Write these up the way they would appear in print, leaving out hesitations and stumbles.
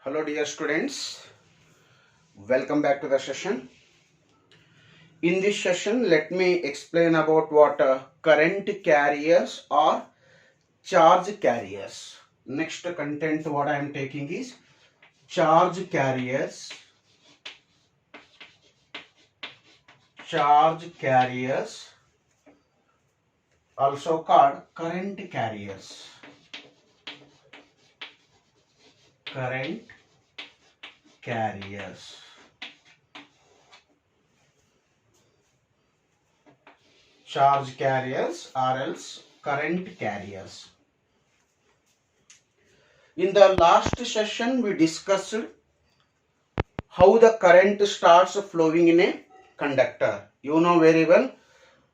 Hello dear students, welcome back to the session. In this session, let me explain about what current carriers or charge carriers. Next content what I am taking is charge carriers, also called current carriers. Charge carriers or else current carriers. In the last session, we discussed how the current starts flowing in a conductor. You know very well,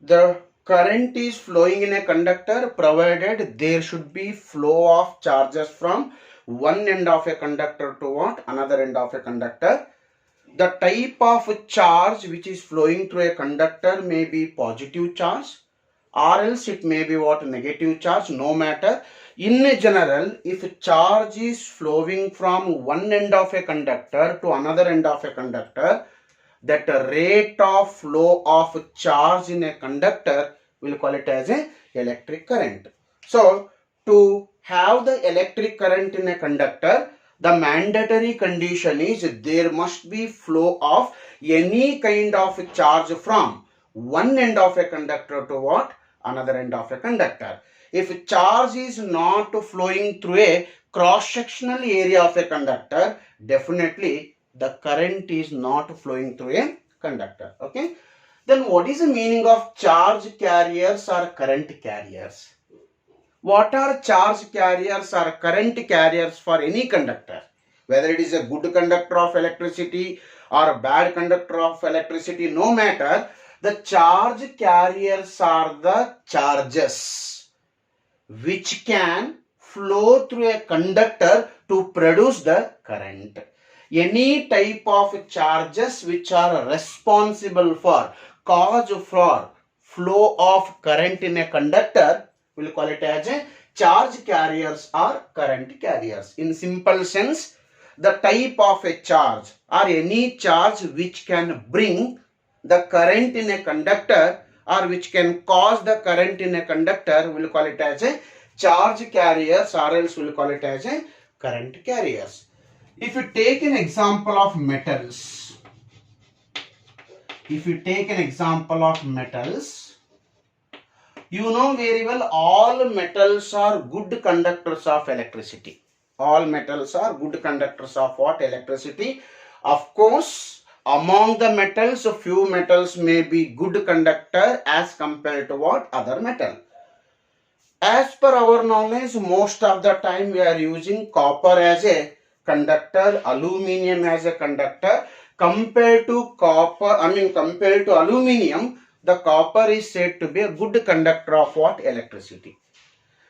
the current is flowing in a conductor provided there should be flow of charges from one end of a conductor to what? Another end of a conductor. The type of charge which is flowing through a conductor may be positive charge or else it may be what? Negative charge, no matter. In general, if charge is flowing from one end of a conductor to another end of a conductor, that rate of flow of charge in a conductor will call it as a electric current. So, to have the electric current in a conductor, the mandatory condition is there must be flow of any kind of charge from one end of a conductor to what? Another end of a conductor. If charge is not flowing through a cross-sectional area of a conductor, definitely the current is not flowing through a conductor. Okay. Then what is the meaning of charge carriers or current carriers? What are charge carriers or current carriers for any conductor? Whether it is a good conductor of electricity or a bad conductor of electricity, no matter, the charge carriers are the charges which can flow through a conductor to produce the current. Any type of charges which are responsible for flow of current in a conductor, we'll call it as a charge carriers or current carriers. In simple sense, the type of a charge or any charge which can bring the current in a conductor or which can cause the current in a conductor, we'll call it as a charge carriers or else we'll call it as a current carriers. If you take an example of metals, you know very well all metals are good conductors of electricity. All metals are good conductors of what? Electricity. Of course, among the metals, a few metals may be good conductor as compared to what? Other metal. As per our knowledge, most of the time we are using copper as a conductor, aluminium as a conductor. Compared to aluminium, the copper is said to be a good conductor of what? Electricity.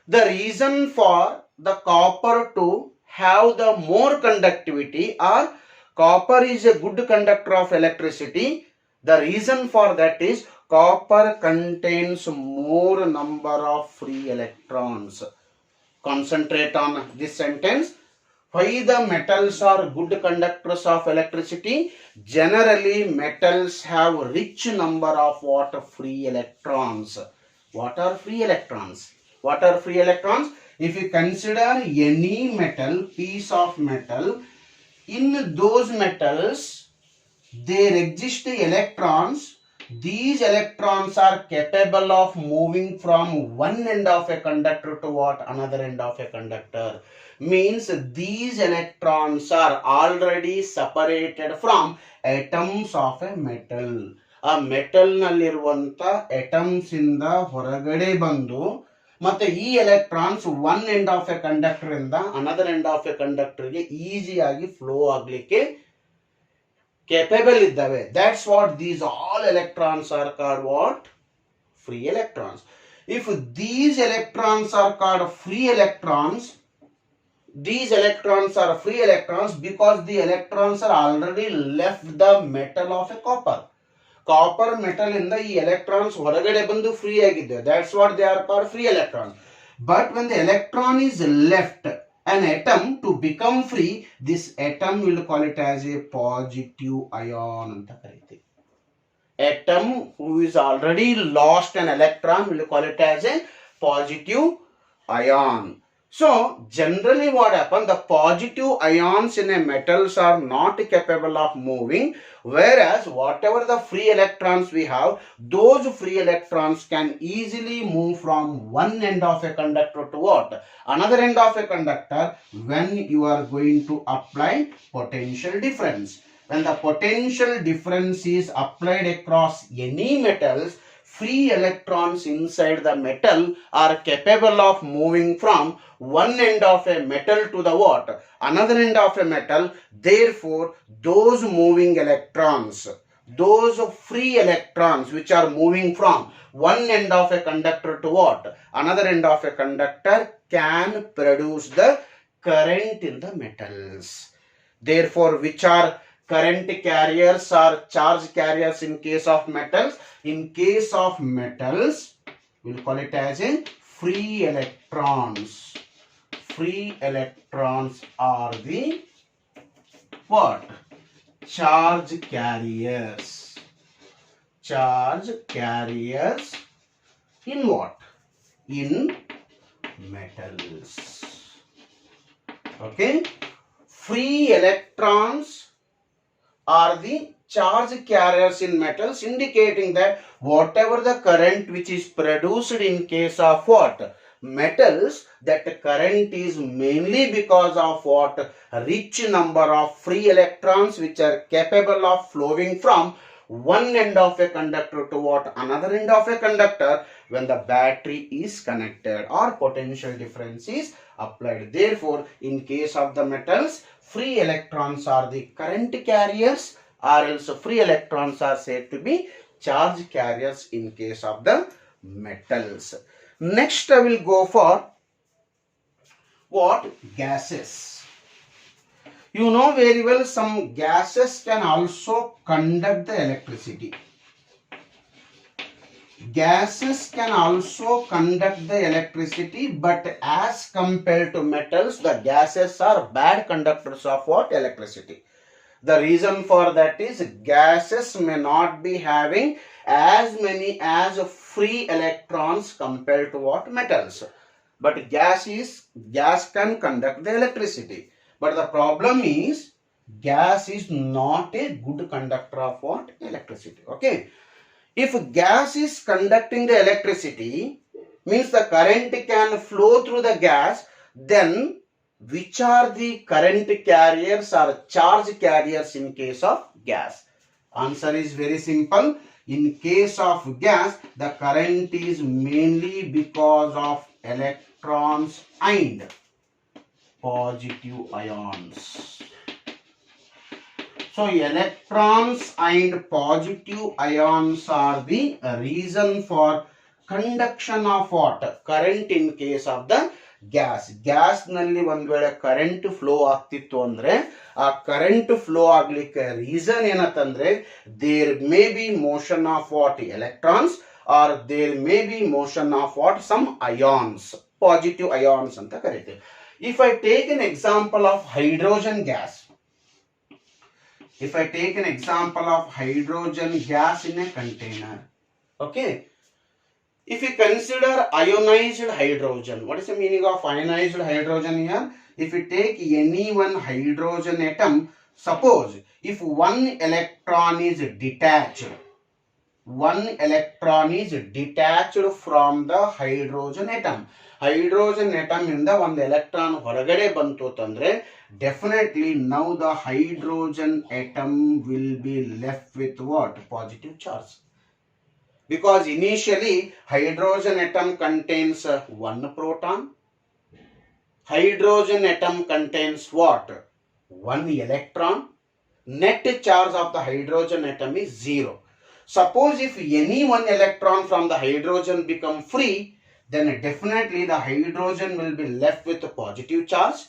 The reason for the copper to have the more conductivity or copper is a good conductor of electricity, the reason for that is copper contains more number of free electrons. Concentrate on this sentence. Why the metals are good conductors of electricity? Generally, metals have rich number of what? Free electrons. What are free electrons? What are free electrons? If you consider any metal, piece of metal, in those metals, there exist electrons. These electrons are capable of moving from one end of a conductor to what? Another end of a conductor. Means these electrons are already separated from atoms of a metal. ಆ metal ನಲ್ಲಿರುವಂತ atoms ಇಂದ ಹೊರಗಡೆ ಬಂದು ಮತ್ತೆ ಈ electrons one end of a conductor ಇಂದ another end of a conductor ಗೆ ಈಸಿಯಾಗಿ ಫ್ಲೋ ಆಗ್ಲಿಕ್ಕೆ capable ಇದ್ದಾವೆ. That's what these all electrons are called what? Free electrons. If these electrons are called free electrons, these electrons are free electrons because the electrons are already left the metal of a copper. Copper metal ಇಂದ ಈ electrons ಹೊರಗಡೆ ಬಂದು free ಆಗಿದ್ದಾವೆ. That's what they are called free electrons. But when the electron is left, an atom to become free, this atom will call it as a positive ion anta kariteve. Atom who is already lost an electron will call it as a positive ion. So generally what happens, the positive ions in a metals are not capable of moving, whereas whatever the free electrons we have, those free electrons can easily move from one end of a conductor to what, another end of a conductor, when you are going to apply potential difference. When the potential difference is applied across any metals, free electrons inside the metal are capable of moving from one end of a metal to the what, another end of a metal. Therefore those moving electrons, those free electrons which are moving from one end of a conductor to what, another end of a conductor, can produce the current in the metals. Therefore which are current carriers or charge carriers in case of metals? In case of metals, we'll call it as a free electrons. Free electrons are the what? Charge carriers. Charge carriers in what? In metals. Okay? Free electrons are the charge carriers in metals, indicating that whatever the current which is produced in case of what, metals, that current is mainly because of what, rich number of free electrons which are capable of flowing from one end of a conductor to what, another end of a conductor, when the battery is connected or potential difference is applied. Therefore in case of the metals, free electrons are the current carriers, or else free electrons are said to be charge carriers in case of the metals. Next I will go for what? Gases. You know very well some gases can also conduct the electricity. Gases can also conduct the electricity, but as compared to metals, the gases are bad conductors of what? Electricity. The reason for that is gases may not be having as many as free electrons compared to what? Metals. But gas can conduct the electricity. But the problem is gas is not a good conductor of what? Electricity. Okay. If gas is conducting the electricity, means the current can flow through the gas, then which are the current carriers or charge carriers in case of gas? Answer is very simple. In case of gas, the current is mainly because of electrons and positive ions. So electrons and positive ions are the reason for conduction of what? Current in case of the gas. Gas ನಲ್ಲಿ ಒಂದು ವೇಳೆ current flow ಆಗ್ತಿತ್ತು ಅಂದ್ರೆ ಆ current flow ಆಗ್ಲಿಕ್ಕೆ reason ಏನಂತಂದ್ರೆ there may be motion of what? Electrons, or there may be motion of what? Some ions, positive ions ಅಂತ ಕರೀತೀವಿ. If I take an example of hydrogen gas, if I take an example of hydrogen gas in a container, okay, if you consider ionized hydrogen, what is the meaning of ionized hydrogen here? If you take any one hydrogen atom, suppose if one electron is detached, one electron is detached from the hydrogen atom, hydrogen atom ಇಂದ ಒಂದು electron ಹೊರಗಡೆ ಬಂತು ಅಂತಂದ್ರೆ definitely now the hydrogen atom will be left with what? Positive charge. Because initially hydrogen atom contains one proton, hydrogen atom contains what? One electron. Net charge of the hydrogen atom is 0. Suppose if any one electron from the hydrogen become free, then definitely the hydrogen will be left with a positive charge,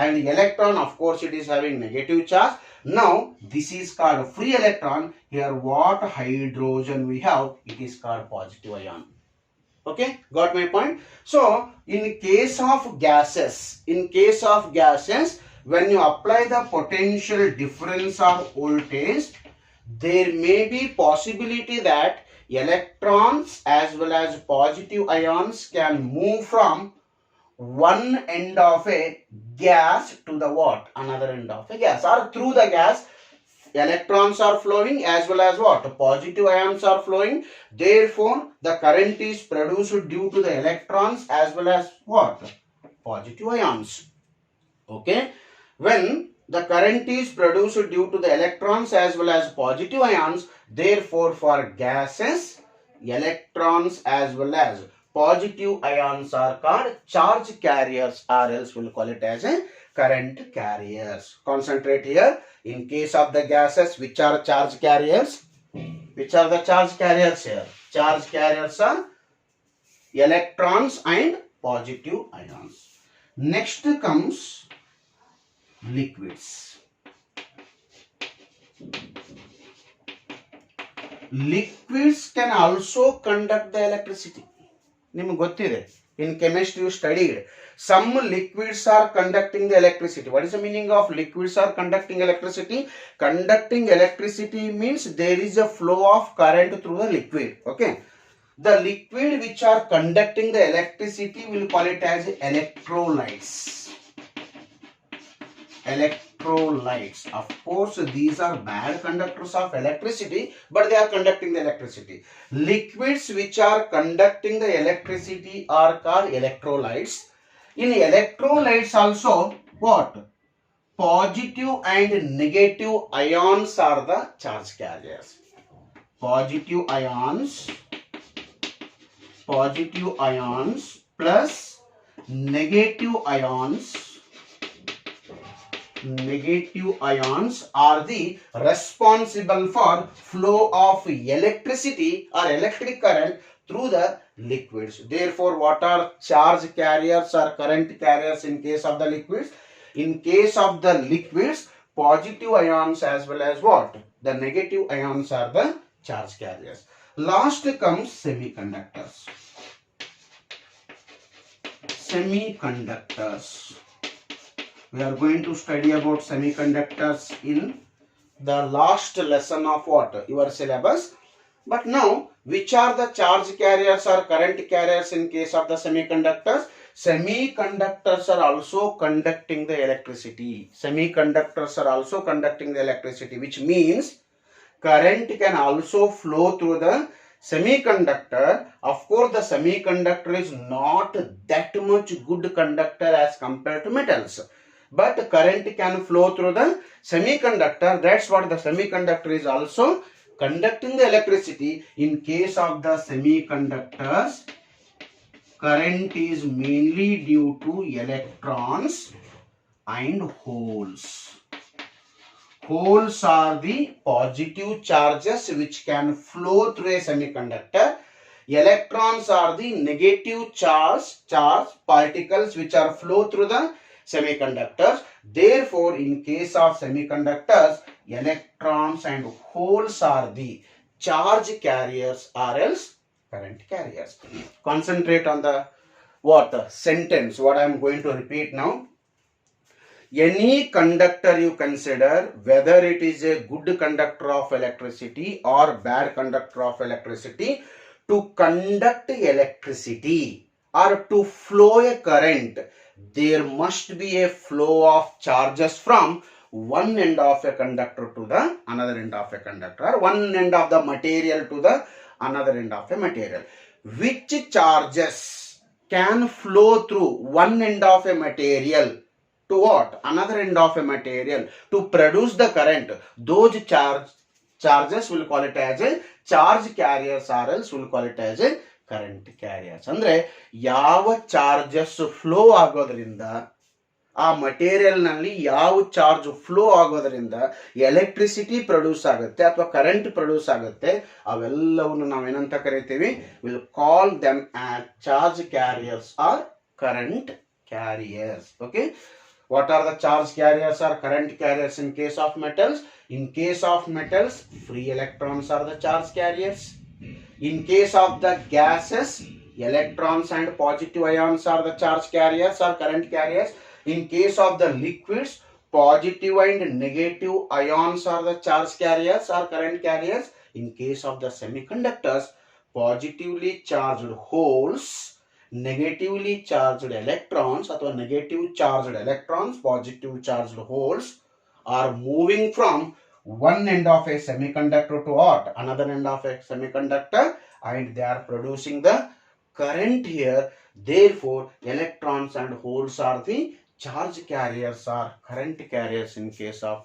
and the electron, of course, it is having negative charge. Now this is called a free electron. Here what hydrogen we have? It is called positive ion. Okay, got my point? So in case of gases, when you apply the potential difference or voltage, there may be possibility that electrons as well as positive ions can move from one end of a gas to the what? Another end of a gas, or through the gas electrons are flowing as well as what? Positive ions are flowing. Therefore, the current is produced due to the electrons as well as what? Positive ions. Okay. When the current is produced due to the electrons as well as positive ions, therefore for gases, electrons as well as positive ions are called charge carriers, or else we'll call it as a current carriers. Concentrate here. In case of the gases, which are charge carriers? Which are the charge carriers here? Charge carriers are electrons and positive ions. Next comes liquids. Liquids can also conduct the electricity. ನಿಮಗೆ ಗೊತ್ತಿದೆ, in chemistry you studied some liquids are conducting the electricity. What is the meaning of liquids are conducting electricity? Conducting electricity means there is a flow of current through the liquid. Okay, the liquid which are conducting the electricity, will call it as electrolytes. Electrolytes, of course these are bad conductors of electricity, but they are conducting the electricity. Liquids which are conducting the electricity are called electrolytes. In electrolytes also, what? Positive and negative ions are the charge carriers. Positive ions plus negative ions are the responsible for flow of electricity or electric current through the liquids. Therefore, what are charge carriers or current carriers in case of the liquids? In case of the liquids, positive ions as well as what? The negative ions are the charge carriers. Last comes semiconductors. We are going to study about semiconductors in the last lesson of what? Your syllabus. But now, which are the charge carriers or current carriers in case of the semiconductors? Semiconductors are also conducting the electricity. Which means current can also flow through the semiconductor. Of course, the semiconductor is not that much good conductor as compared to metals, but current can flow through the semiconductor. That's what the semiconductor is also conducting the electricity. In case of the semiconductors, current is mainly due to electrons and holes. Holes are the positive charges which can flow through a semiconductor. Electrons are the negative charge particles which are flow through the semiconductors. Therefore, in case of semiconductors, electrons and holes are the charge carriers or else current carriers. Concentrate on the sentence, what I am going to repeat now. Any conductor you consider, whether it is a good conductor of electricity or bad conductor of electricity, to conduct electricity or to flow a current, there must be a flow of charges from one end of a conductor to the another end of a conductor, or one end of the material to the another end of a material. Which charges can flow through one end of a material to what? Another end of a material to produce the current? Those charges will call it as a charge carriers or else will call it as a current carriers. ಅಂದ್ರೆ ಯಾವ charges flow ಆಗೋದ್ರಿಂದ, ಆ material ನಲ್ಲಿ ಯಾವ charge flow ಆಗೋದ್ರಿಂದ electricity produce ಆಗುತ್ತೆ ಅಥವಾ current produce ಆಗುತ್ತೆ, ಅವೆಲ್ಲವನ್ನು ನಾವೇನಂತ ಕರಿತೀವಿ? Will call them as charge carriers or current carriers. Okay, what are the charge carriers or current carriers in case of metals? In case of metals, free electrons are the charge carriers. In case of the gases, electrons and positive ions are the charge carriers or current carriers. In case of the liquids, positive and negative ions are the charge carriers or current carriers. In case of the semiconductors, positively charged holes, negatively charged electrons or negative charged electrons, positive charged holes are moving from one end of a semiconductor to what? Another end of a semiconductor, and they are producing the current here. Therefore, electrons and holes are the charge carriers or current carriers in case of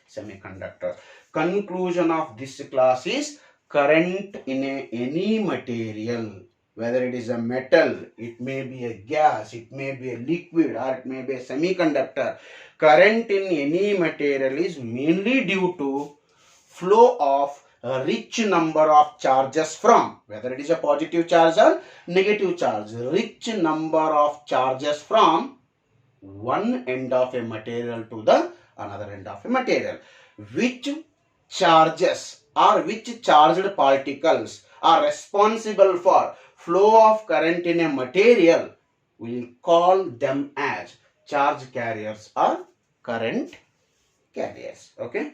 semiconductors. Conclusion of this class is current in any material, whether it is a metal, it may be a gas, it may be a liquid, or it may be a semiconductor. Current in any material is mainly due to flow of a rich number of charges from, whether it is a positive charge or negative charge, rich number of charges from one end of a material to the another end of a material. Which charges or which charged particles are responsible for flow of current in a material, we will call them as charge carriers or current carriers. Okay.